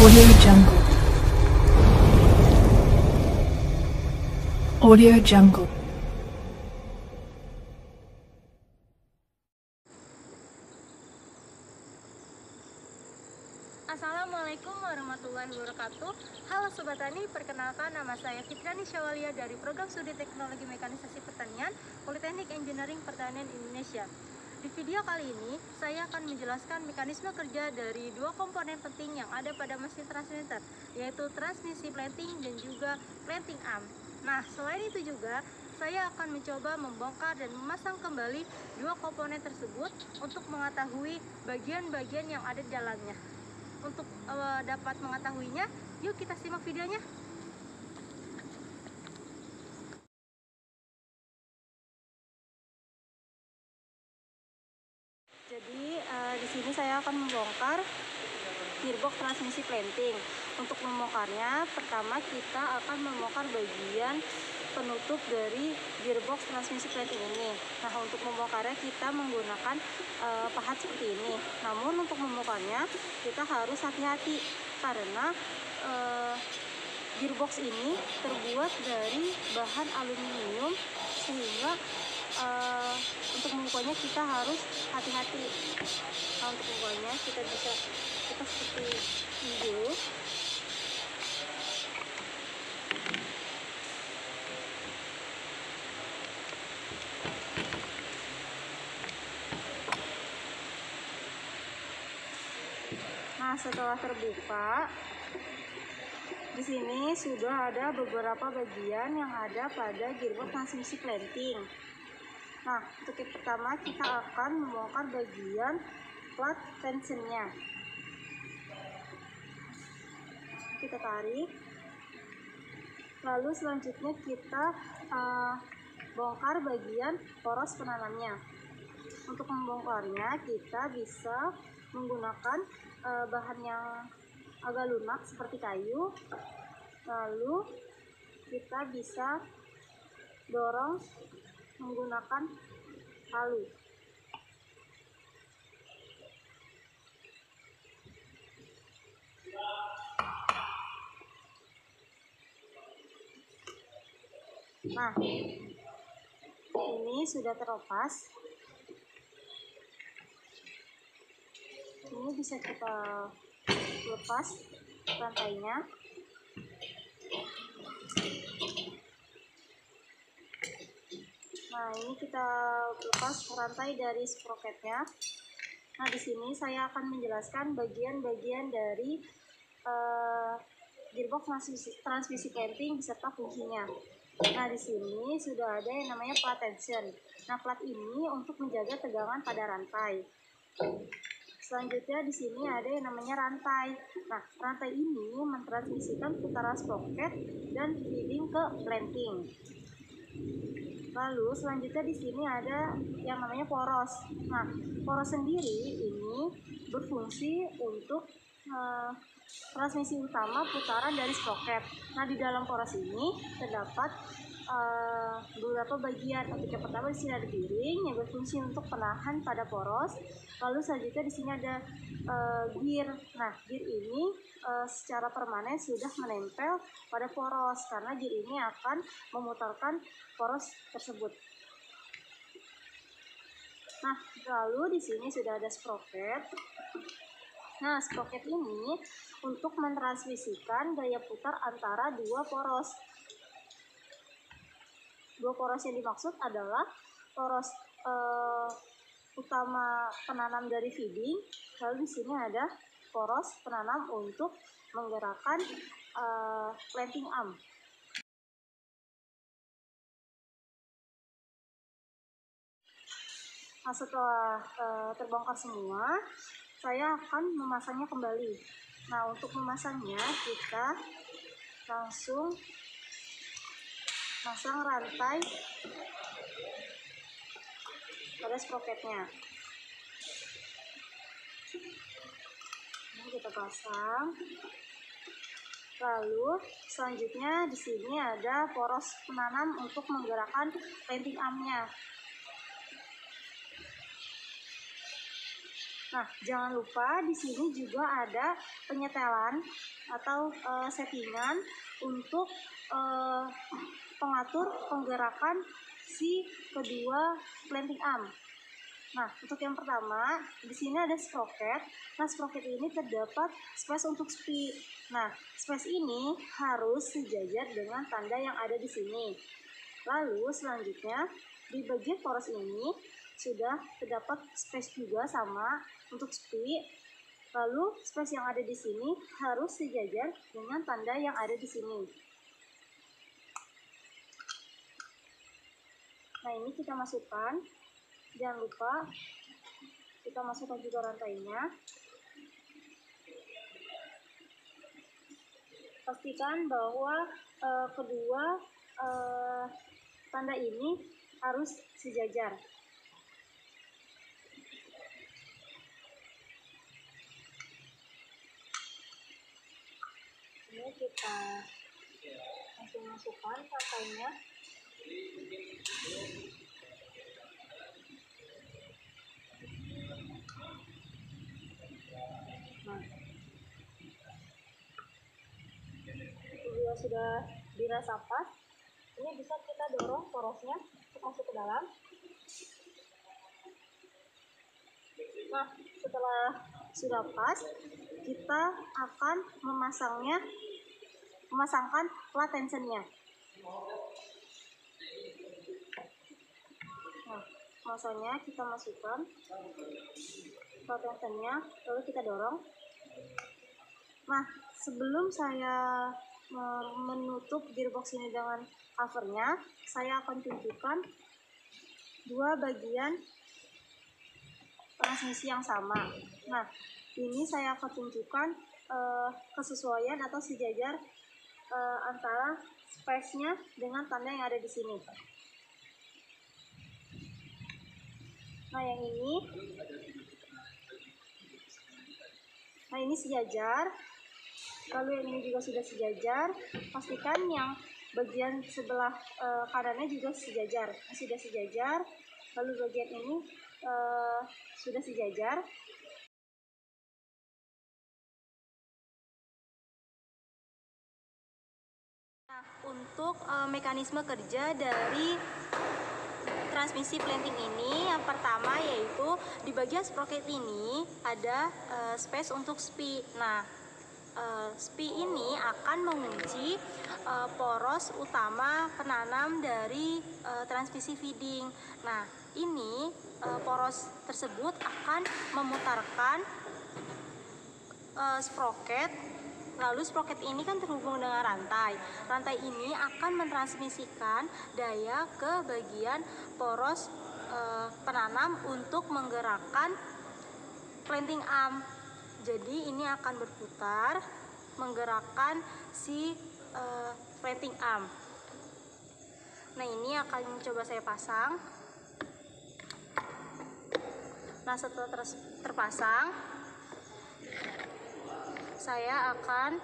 Audio Jungle. Audio Jungle. Assalamualaikum warahmatullahi wabarakatuh. Halo Sobat Tani, perkenalkan nama saya Fitriani Syawalia dari Program Studi Teknologi Mekanisasi Pertanian Politeknik Engineering Pertanian Indonesia. Di video kali ini, saya akan menjelaskan mekanisme kerja dari dua komponen penting yang ada pada mesin transmitter, yaitu transmisi planting dan juga planting arm. Nah, selain itu juga, saya akan mencoba membongkar dan memasang kembali dua komponen tersebut untuk mengetahui bagian-bagian yang ada di dalamnya. Untuk dapat mengetahuinya, yuk kita simak videonya. Jadi di sini saya akan membongkar gearbox transmisi planting. Untuk membongkarnya, pertama kita akan membongkar bagian penutup dari gearbox transmisi planting ini. Nah, untuk membongkarnya kita menggunakan pahat seperti ini. Namun untuk membongkarnya kita harus hati-hati karena gearbox ini terbuat dari bahan aluminium, sehingga untuk membukanya kita harus hati-hati. Nah, untuk membukanya kita seperti ini dulu. Nah, setelah terbuka, di sini sudah ada beberapa bagian yang ada pada gearbox transmisi planting. Nah, untuk yang pertama kita akan membongkar bagian plat tensionnya. Kita tarik. Lalu selanjutnya kita bongkar bagian poros penanamnya. Untuk membongkarnya kita bisa menggunakan bahan yang agak lunak seperti kayu. Lalu kita bisa dorong menggunakan palu. Nah, ini sudah terlepas. Ini bisa kita lepas rantainya. Nah, ini kita lepas rantai dari sprocketnya. Nah, di sini saya akan menjelaskan bagian-bagian dari gearbox transmisi planting beserta fungsinya. Nah, di sini sudah ada yang namanya plat tension. Nah, plat ini untuk menjaga tegangan pada rantai. Selanjutnya di sini ada yang namanya rantai. Nah, rantai ini mentransmisikan putaran sprocket dan feeding ke planting. Lalu selanjutnya di sini ada yang namanya poros. Nah, poros sendiri ini berfungsi untuk transmisi utama putaran dari sprocket. Nah, di dalam poros ini terdapat beberapa bagian. Untuk yang pertama di sini ada bearing yang berfungsi untuk penahan pada poros. Lalu selanjutnya di sini ada gear. Nah, gear ini secara permanen sudah menempel pada poros karena gear ini akan memutarkan poros tersebut. Nah, lalu di sini sudah ada sprocket. Nah, sprocket ini untuk mentransmisikan gaya putar antara dua poros. Dua poros yang dimaksud adalah poros utama penanam dari feeding, lalu di sini ada poros penanam untuk menggerakkan planting arm. Nah, setelah terbongkar semua, saya akan memasangnya kembali. Nah, untuk memasangnya kita langsung pasang rantai pada sprocketnya. Ini kita pasang. Lalu selanjutnya di sini ada poros penanam untuk menggerakkan planting arm-nya. Nah, jangan lupa di sini juga ada penyetelan atau settingan untuk pengatur penggerakan si kedua planting arm. Nah, untuk yang pertama, di sini ada sprocket. Nah, sprocket ini terdapat space untuk SPI. Nah, space ini harus sejajar dengan tanda yang ada di sini. Lalu, selanjutnya, di bagian poros ini sudah terdapat space juga sama untuk SPI. Lalu, space yang ada di sini harus sejajar dengan tanda yang ada di sini. Nah, ini kita masukkan. Jangan lupa kita masukkan juga rantainya. Pastikan bahwa kedua tanda ini harus sejajar. Ini kita langsung masukkan rantainya. Nah, juga sudah dirasa pas. Ini bisa kita dorong porosnya untuk masuk ke dalam. Nah, setelah sudah pas, kita akan memasangkan plat tensionnya. Nah, masanya kita masukkan plat tensionnya, lalu kita dorong. Nah, sebelum saya menutup gearbox ini dengan covernya, saya akan tunjukkan dua bagian transmisi yang sama. Nah, ini saya akan tunjukkan kesesuaian atau sejajar antara space-nya dengan tanda yang ada di sini. Nah, yang ini sejajar. Lalu yang ini juga sudah sejajar. Pastikan yang bagian sebelah kanannya juga sejajar. Sudah sejajar. Lalu bagian ini sudah sejajar. Nah, untuk mekanisme kerja dari transmisi planting ini, yang pertama yaitu di bagian sprocket ini ada space untuk SPI. Nah, SPI ini akan mengunci poros utama penanam dari transmisi feeding. Nah, ini poros tersebut akan memutarkan sprocket. Lalu sprocket ini kan terhubung dengan rantai. Rantai ini akan mentransmisikan daya ke bagian poros penanam untuk menggerakkan planting arm. Jadi ini akan berputar menggerakkan si planting arm. Nah, ini akan coba saya pasang. Nah, setelah terpasang, saya akan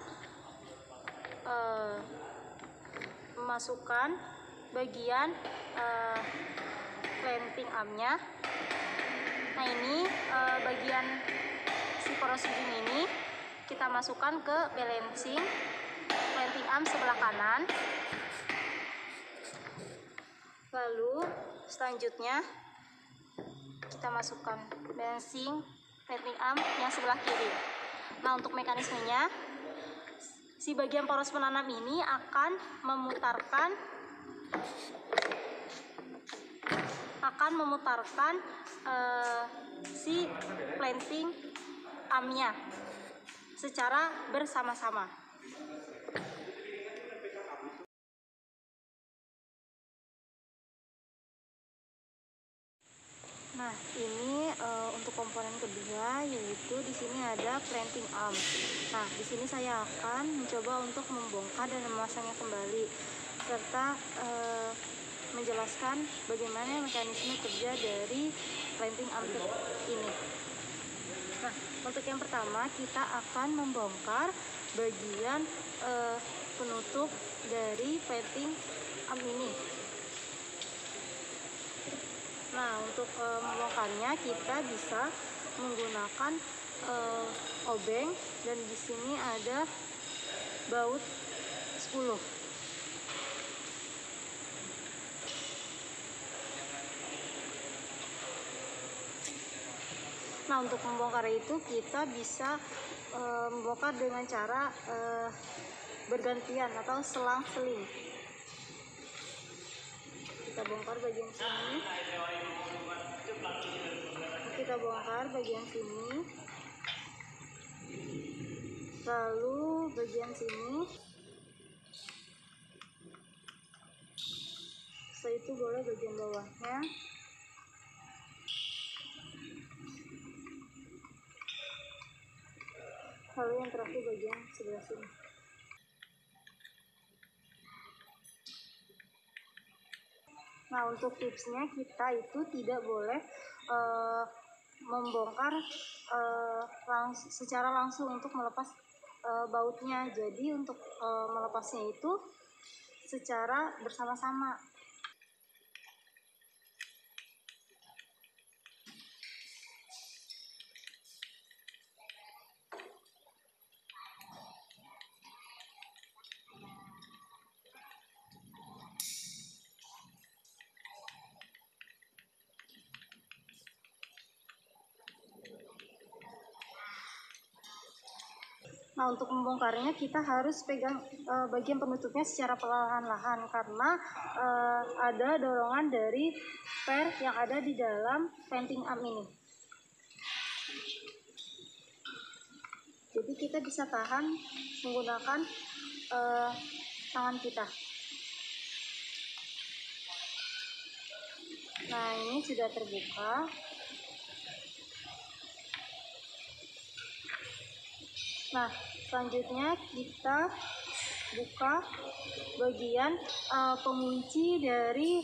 memasukkan bagian planting armnya. Nah, ini bagian si poros ujung ini kita masukkan ke balancing planting arm sebelah kanan. Lalu selanjutnya kita masukkan balancing planting arm yang sebelah kiri. Nah, untuk mekanismenya, si bagian poros penanam ini akan memutarkan si planting armnya secara bersama-sama. Nah, ini untuk komponen kedua, yaitu di sini ada planting arm. Nah, di sini saya akan mencoba untuk membongkar dan memasangnya kembali, serta menjelaskan bagaimana mekanisme kerja dari planting arm ini. Nah, untuk yang pertama kita akan membongkar bagian penutup dari planting arm ini. Nah, untuk membongkarnya kita bisa menggunakan obeng, dan di sini ada baut 10. Nah, untuk membongkar itu kita bisa membongkar dengan cara bergantian atau selang-seling. Kita bongkar bagian sini, kita bongkar bagian sini, lalu bagian sini. Setelah itu boleh bagian bawahnya. Lalu yang terakhir bagian sebelah sini. Nah, untuk tipsnya, kita itu tidak boleh membongkar secara langsung untuk melepas bautnya. Jadi untuk melepasnya itu secara bersama-sama. Nah, untuk membongkarnya kita harus pegang bagian penutupnya secara perlahan-lahan, karena ada dorongan dari per yang ada di dalam venting arm ini. Jadi kita bisa tahan menggunakan tangan kita. Nah, ini sudah terbuka. Nah, selanjutnya kita buka bagian pengunci dari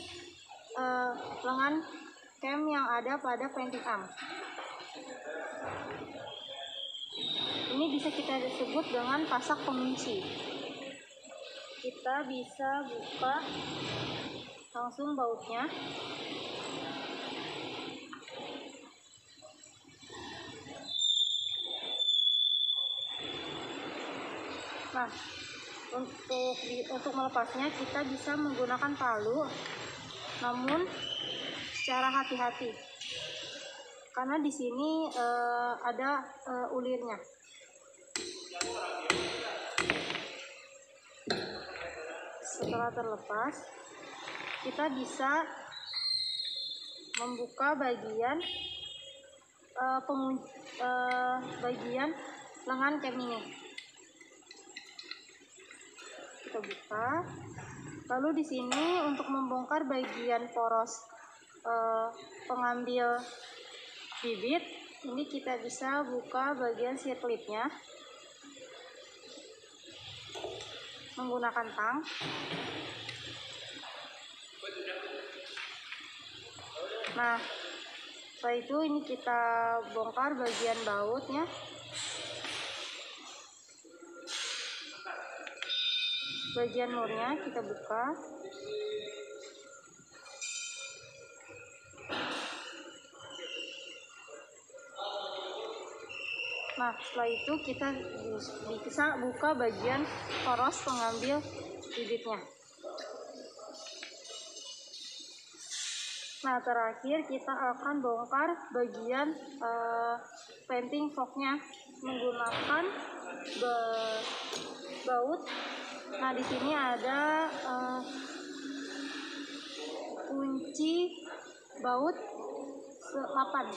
lengan cam yang ada pada venting arm. Ini bisa kita sebut dengan pasak pengunci. Kita bisa buka langsung bautnya. Nah, untuk melepasnya kita bisa menggunakan palu, namun secara hati-hati, karena di sini ada ulirnya. Setelah terlepas, kita bisa membuka bagian bagian lengan cam ini. Kita buka. Lalu di sini untuk membongkar bagian poros pengambil bibit, ini kita bisa buka bagian sirklipnya menggunakan tang. Nah, setelah itu ini kita bongkar bagian bautnya. Bagian murnya kita buka. Nah, setelah itu kita bisa buka bagian poros pengambil bibitnya. Nah, terakhir kita akan bongkar bagian venting forknya menggunakan baut. Nah, di sini ada kunci baut 8.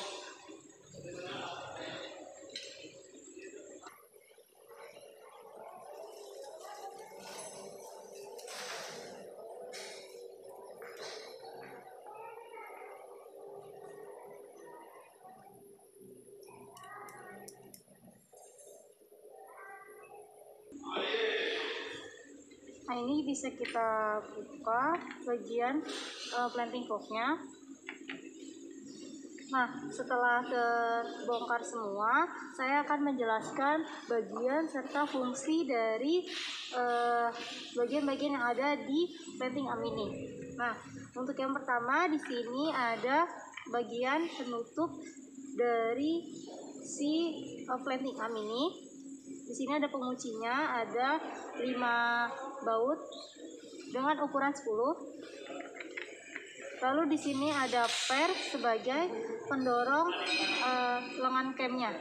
Nah, ini bisa kita buka bagian planting forknya. Nah, setelah terbongkar semua, saya akan menjelaskan bagian serta fungsi dari bagian-bagian yang ada di planting arm ini. Nah, untuk yang pertama di sini ada bagian penutup dari si planting arm ini. Di sini ada penguncinya, ada 5 baut dengan ukuran 10. Lalu di sini ada per sebagai pendorong lengan camnya.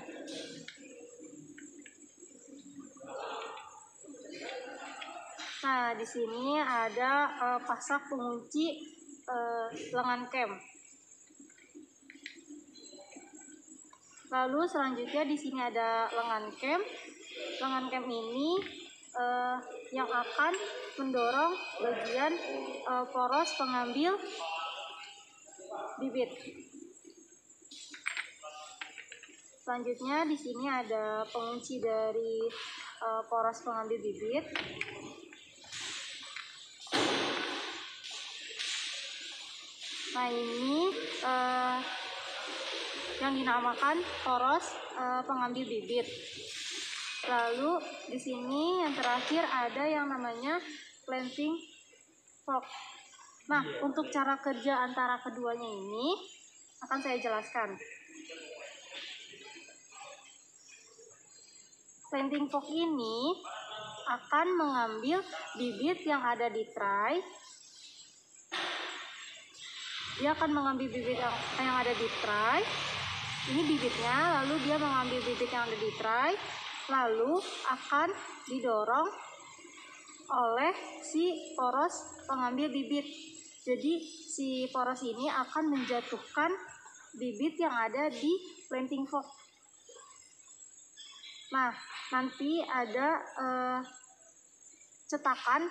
Nah, di sini ada pasak pengunci lengan cam. Lalu selanjutnya di sini ada lengan cam. Lengan cam ini yang akan mendorong bagian poros pengambil bibit. Selanjutnya di sini ada pengunci dari poros pengambil bibit. Nah, ini yang dinamakan poros pengambil bibit. Lalu di sini yang terakhir ada yang namanya planting fork. Nah, untuk cara kerja antara keduanya ini akan saya jelaskan. Planting fork ini akan mengambil bibit yang ada di tray. Dia akan mengambil bibit yang ada di tray. Ini bibitnya, lalu dia mengambil bibit yang ada di tray, lalu akan didorong oleh si poros pengambil bibit. Jadi si poros ini akan menjatuhkan bibit yang ada di planting fork. Nah, nanti ada cetakan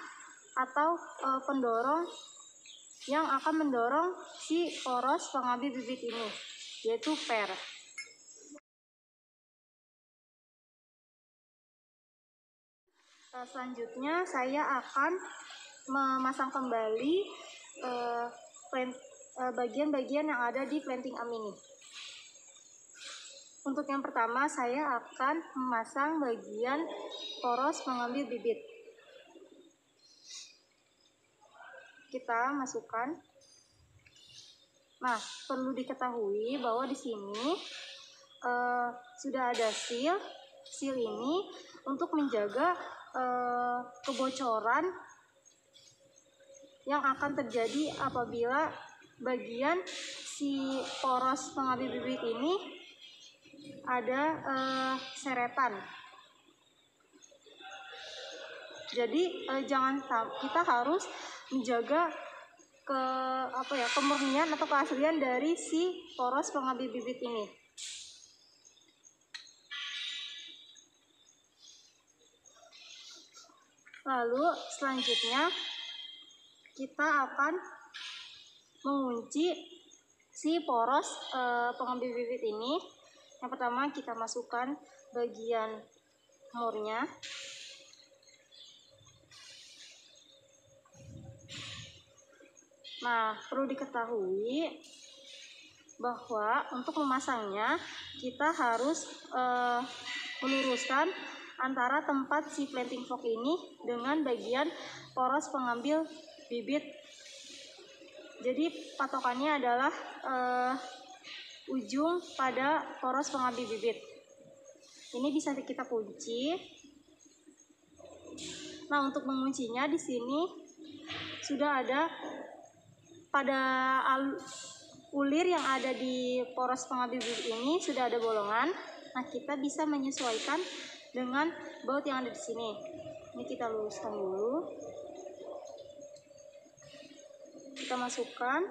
atau pendorong yang akan mendorong si poros pengambil bibit ini, yaitu per. Selanjutnya saya akan memasang kembali bagian-bagian yang ada di planting arm ini. Untuk yang pertama saya akan memasang bagian poros pengambil bibit. Kita masukkan. Nah, perlu diketahui bahwa di sini sudah ada seal. Seal ini untuk menjaga kebocoran yang akan terjadi apabila bagian si poros pengambil bibit ini ada seretan. Jadi kita harus menjaga kemurnian atau keaslian dari si poros pengambil bibit ini. Lalu selanjutnya kita akan mengunci si poros pengambil bibit ini. Yang pertama kita masukkan bagian murnya. Nah, perlu diketahui bahwa untuk memasangnya kita harus meluruskan antara tempat si planting fork ini dengan bagian poros pengambil bibit. Jadi patokannya adalah ujung pada poros pengambil bibit. Ini bisa kita kunci. Nah, untuk menguncinya di sini sudah ada pada ulir yang ada di poros pengambil bibit ini sudah ada bolongan. Nah, kita bisa menyesuaikan dengan baut yang ada di sini. Ini kita luruskan dulu. Kita masukkan.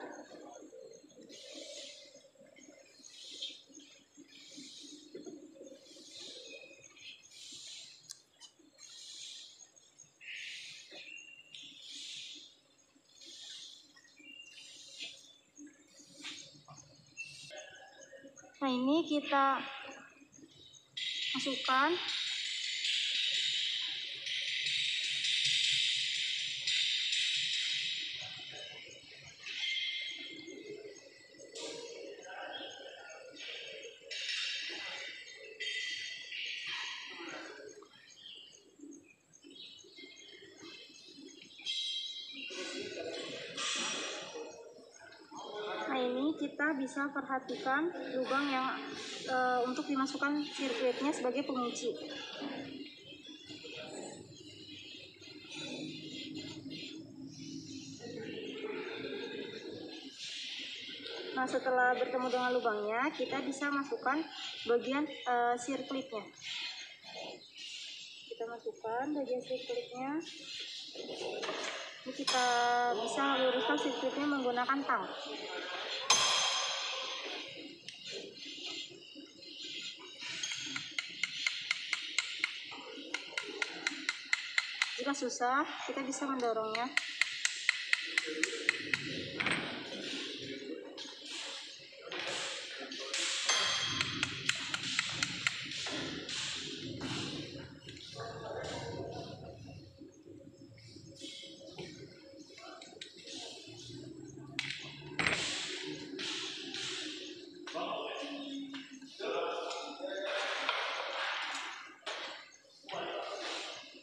Nah, ini kita masukkan. Nah, ini kita bisa perhatikan lubang yang untuk dimasukkan sirkuitnya sebagai pengunci. Nah, setelah bertemu dengan lubangnya, kita bisa masukkan bagian sirkuitnya. Kita masukkan bagian sirkuitnya. Ini kita bisa luruskan sirkuitnya menggunakan tang. Jika susah, kita bisa mendorongnya.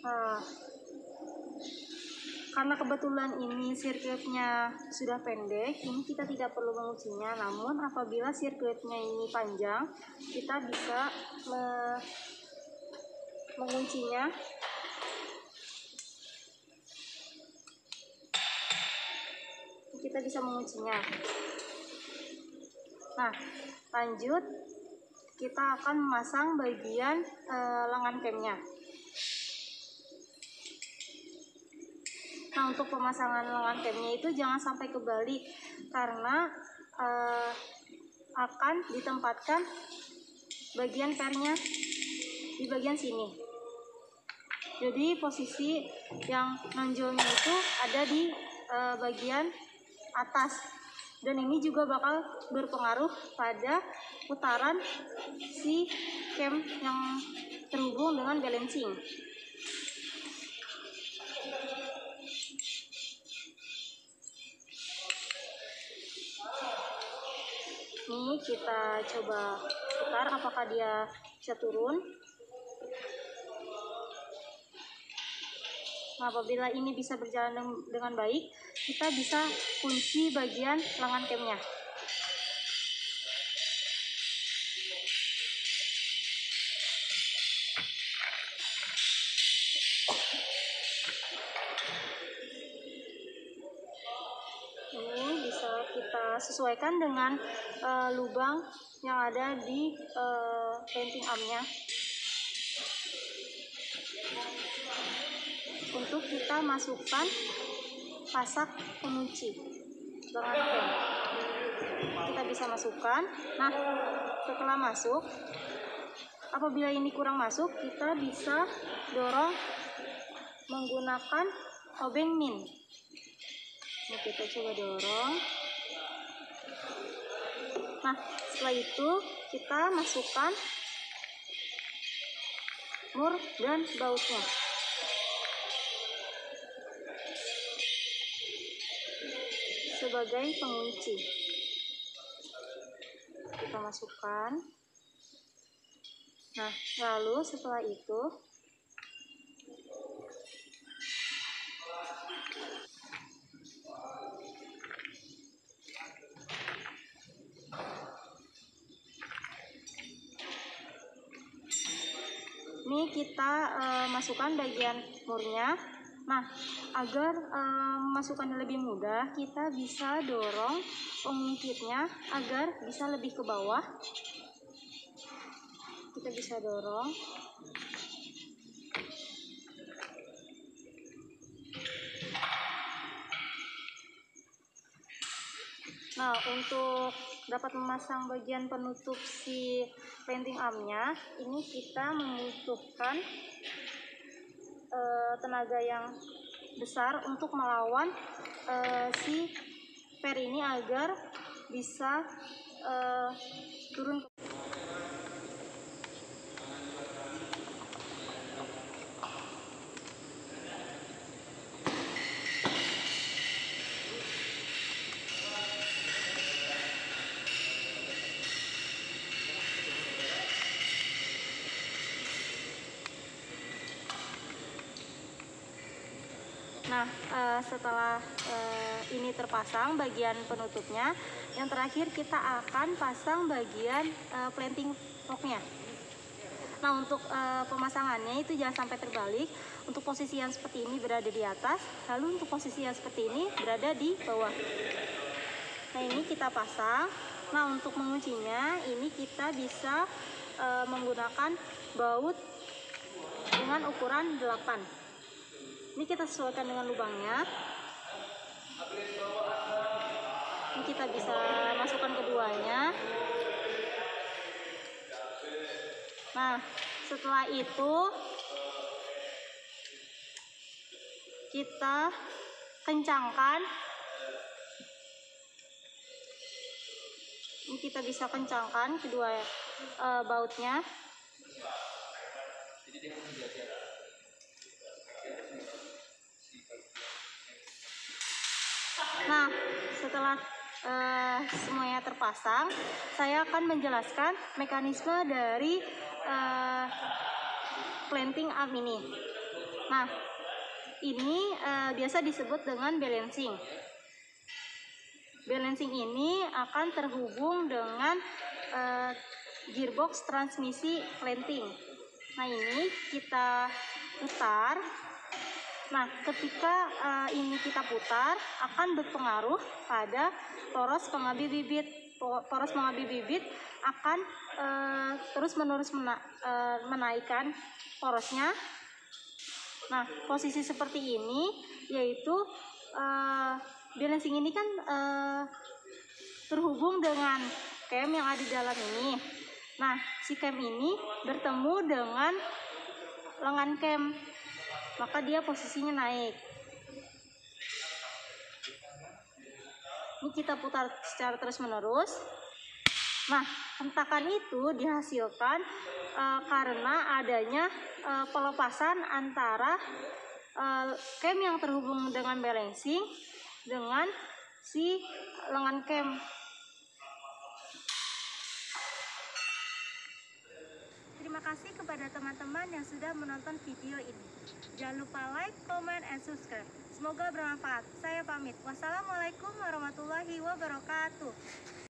Nah, karena kebetulan ini sirkuitnya sudah pendek, ini kita tidak perlu menguncinya. Namun apabila sirkuitnya ini panjang, kita bisa menguncinya. Kita bisa menguncinya. Nah, lanjut kita akan memasang bagian lengan camnya. Nah, untuk pemasangan lengan camnya itu jangan sampai kebalik, karena akan ditempatkan bagian pernya di bagian sini. Jadi posisi yang nonjolnya itu ada di bagian atas, dan ini juga bakal berpengaruh pada putaran si cam yang terhubung dengan balancing. Ini kita coba putar apakah dia bisa turun. Nah, apabila ini bisa berjalan dengan baik, kita bisa kunci bagian lengan camnya. Ini bisa kita sesuaikan dengan lubang yang ada di painting armnya. Untuk kita masukkan pasak pengunci lengan cam, kita bisa masukkan. Nah, setelah masuk, apabila ini kurang masuk, kita bisa dorong menggunakan obeng min. Nah, kita coba dorong. Nah, setelah itu kita masukkan mur dan bautnya. Sebagai pengunci, kita masukkan. Nah, lalu setelah itu ini kita masukkan bagian murnya. Nah, agar memasukkannya lebih mudah, kita bisa dorong pengungkitnya agar bisa lebih ke bawah. Kita bisa dorong. Nah, untuk dapat memasang bagian penutup si painting armnya, ini kita membutuhkan tenaga yang besar untuk melawan si per ini agar bisa turun. Nah, setelah ini terpasang bagian penutupnya, yang terakhir kita akan pasang bagian planting forknya. Nah, untuk pemasangannya itu jangan sampai terbalik. Untuk posisi yang seperti ini berada di atas, lalu untuk posisi yang seperti ini berada di bawah. Nah, ini kita pasang. Nah, untuk menguncinya ini kita bisa menggunakan baut dengan ukuran 8. Ini kita sesuaikan dengan lubangnya. Ini kita bisa masukkan keduanya. Nah, setelah itu kita kencangkan. Ini kita bisa kencangkan kedua bautnya. Nah, setelah semuanya terpasang, saya akan menjelaskan mekanisme dari planting arm ini. Nah, ini biasa disebut dengan balancing. Balancing ini akan terhubung dengan gearbox transmisi planting. Nah, ini kita putar. Nah, ketika ini kita putar, akan berpengaruh pada poros pengambil bibit. Poros pengambil bibit akan terus-menerus menaikkan porosnya. Nah, posisi seperti ini, yaitu balancing ini kan terhubung dengan cam yang ada di dalam ini. Nah, si cam ini bertemu dengan lengan cam, maka dia posisinya naik. Ini kita putar secara terus-menerus. Nah, hentakan itu dihasilkan karena adanya pelepasan antara cam yang terhubung dengan balancing dengan si lengan cam. Terima kasih kepada teman-teman yang sudah menonton video ini. Jangan lupa like, comment, and subscribe. Semoga bermanfaat. Saya pamit. Wassalamualaikum warahmatullahi wabarakatuh.